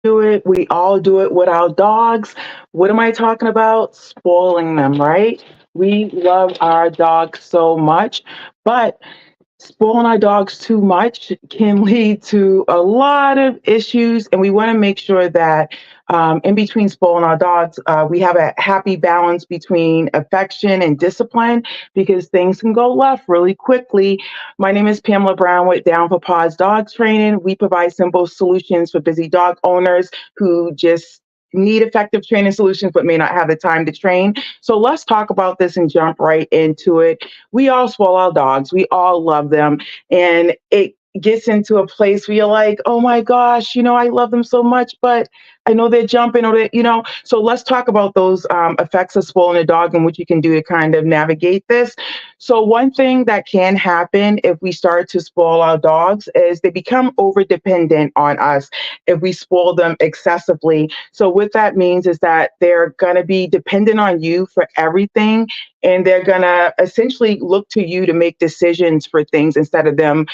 do it. We all do it with our dogs. What am I talking about? Spoiling them, right? We love our dogs so much, but spoiling our dogs too much can lead to a lot of issues, and we want to make sure that in between spoiling our dogs, we have a happy balance between affection and discipline because things can go left really quickly. My name is Pamela Brown with Down for Paws Dog Training. We provide simple solutions for busy dog owners who just need effective training solutions but may not have the time to train. So let's talk about this and jump right into it. We all spoil our dogs. We all love them. And it gets into a place where you're like, oh my gosh, I love them so much, but I know they're jumping or so let's talk about those effects of spoiling a dog and what you can do to kind of navigate this. So one thing that can happen if we start to spoil our dogs is they become over dependent on us if we spoil them excessively. So what that means is that they're going to be dependent on you for everything, and they're going to essentially look to you to make decisions for things instead of them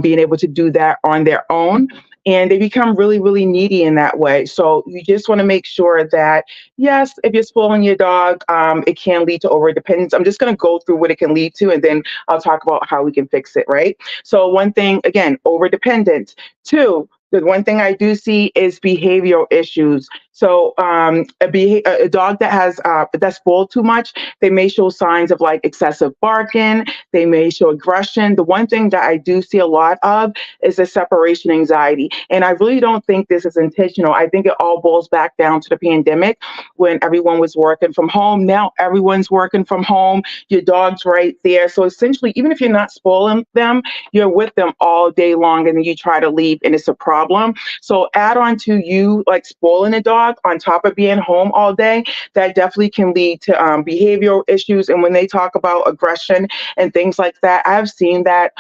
being able to do that on their own. And they become really, really needy in that way. So you just want to make sure that, yes, if you're spoiling your dog, it can lead to over dependence. I'm just going to go through what it can lead to, and then I'll talk about how we can fix it, right? So one thing, again, over dependence. Two, the one thing I do see is behavioral issues. So a dog that has that's spoiled too much, they may show signs of like excessive barking. They may show aggression. The one thing that I do see a lot of is the separation anxiety, and I really don't think this is intentional. I think it all boils back down to the pandemic when everyone was working from home. Now everyone's working from home. Your dog's right there. So essentially, even if you're not spoiling them, you're with them all day long, and then you try to leave, and it's a problem. So add on to you like spoiling a dog on top of being home all day, that definitely can lead to behavioral issues. And when they talk about aggression and things like that, I've seen that.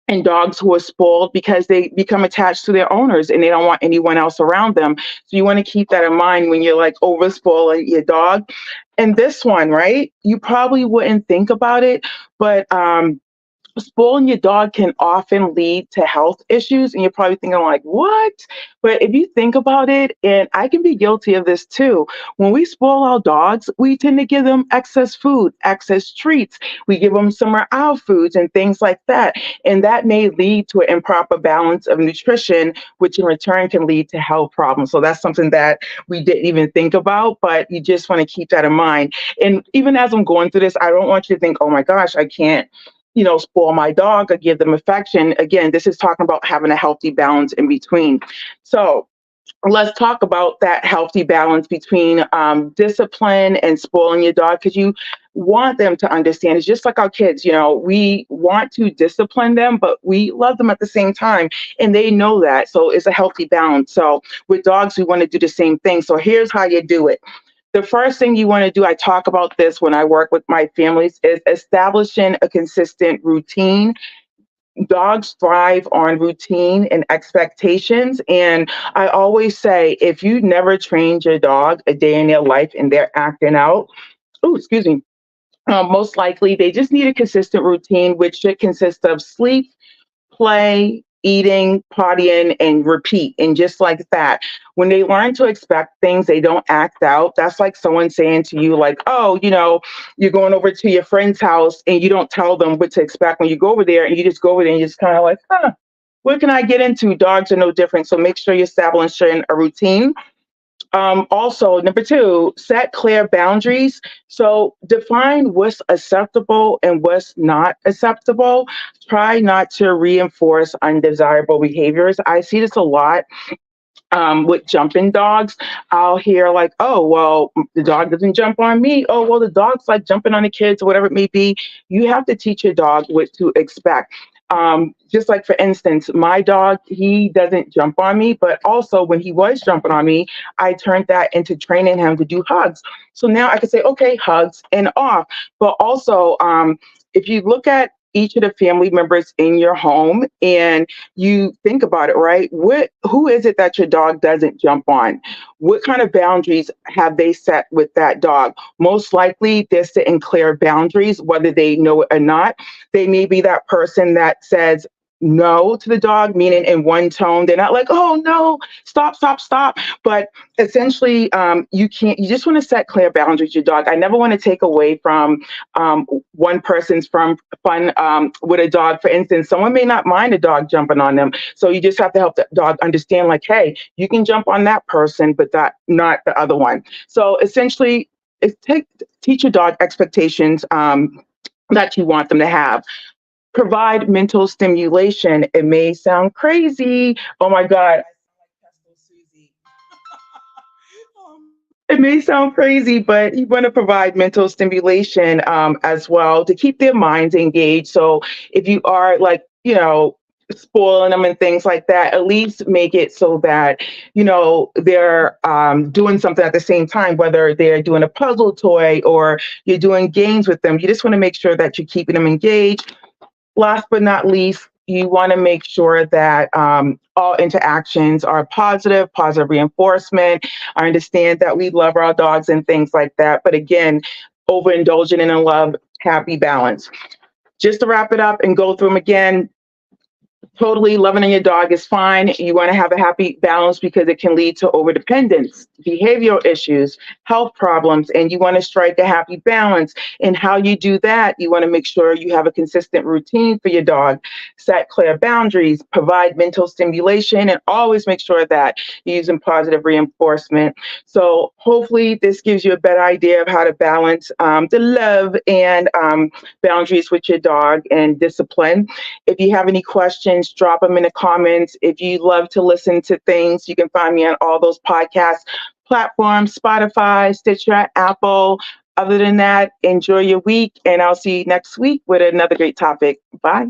In dogs who are spoiled because they become attached to their owners and they don't want anyone else around them. So you want to keep that in mind when you're like over spoiling your dog. And this one, right? You probably wouldn't think about it, but spoiling your dog can often lead to health issues, and you're probably thinking like, what? But if you think about it, and I can be guilty of this too, when we spoil our dogs, we tend to give them excess food, excess treats. We give them some of our foods and things like that, and that may lead to an improper balance of nutrition, which in return can lead to health problems. So that's something that we didn't even think about, but you just want to keep that in mind. And even as I'm going through this, I don't want you to think, oh my gosh, I can't spoil my dog or give them affection. Again, this is talking about having a healthy balance in between. So let's talk about that healthy balance between discipline and spoiling your dog, because you want them to understand. It's just like our kids, we want to discipline them, but we love them at the same time, and they know that. So it's a healthy balance. So with dogs, we want to do the same thing. So here's how you do it. The first thing you want to do, I talk about this when I work with my families, is establishing a consistent routine. Dogs thrive on routine and expectations. And I always say, if you never trained your dog a day in their life and they're acting out, oh, excuse me, most likely they just need a consistent routine, which should consist of sleep, play, eating, partying, and repeat. And just like that, when they learn to expect things, they don't act out. That's like someone saying to you, like, oh, you're going over to your friend's house and you don't tell them what to expect when you go over there, and you just go over there and you just kind of like, huh, what can I get into? Dogs are no different. So make sure you're establishing a routine. Also, number two, set clear boundaries. So define what's acceptable and what's not acceptable. Try not to reinforce undesirable behaviors. I see this a lot with jumping dogs. I'll hear like, oh, well, the dog doesn't jump on me. Oh, well, the dog's like jumping on the kids or whatever it may be. You have to teach your dog what to expect. Just like, for instance, my dog, he doesn't jump on me, but also when he was jumping on me, I turned that into training him to do hugs. So now I can say, okay, hugs and off. But also, if you look at each of the family members in your home and you think about it, right? Who is it that your dog doesn't jump on? What kind of boundaries have they set with that dog? Most likely they're setting clear boundaries, whether they know it or not. They may be that person that says, no to the dog, meaning in one tone. They're not like, oh no, stop, stop, stop. But essentially, you just want to set clear boundaries with your dog. I never want to take away from one person's from fun with a dog. For instance, someone may not mind a dog jumping on them. So you just have to help the dog understand, like, hey, you can jump on that person, but that not the other one. So essentially, teach your dog expectations that you want them to have. Provide mental stimulation. It may sound crazy. Oh my God. It may sound crazy, but you want to provide mental stimulation as well to keep their minds engaged. So if you are like, spoiling them and things like that, at least make it so that, they're doing something at the same time, whether they're doing a puzzle toy or you're doing games with them. You just want to make sure that you're keeping them engaged. Last but not least, you want to make sure that all interactions are positive reinforcement. I understand that we love our dogs and things like that, but again, overindulging in a love, happy balance. Just to wrap it up and go through them again, totally loving on your dog is fine. You want to have a happy balance because it can lead to overdependence, behavioral issues, health problems, and you want to strike a happy balance. And how you do that, you want to make sure you have a consistent routine for your dog, set clear boundaries, provide mental stimulation, and always make sure that you're using positive reinforcement. So hopefully this gives you a better idea of how to balance the love and boundaries with your dog and discipline. If you have any questions, drop them in the comments. If you love to listen to things, you can find me on all those podcast platforms, Spotify, Stitcher, Apple. Other than that, enjoy your week, and I'll see you next week with another great topic. Bye.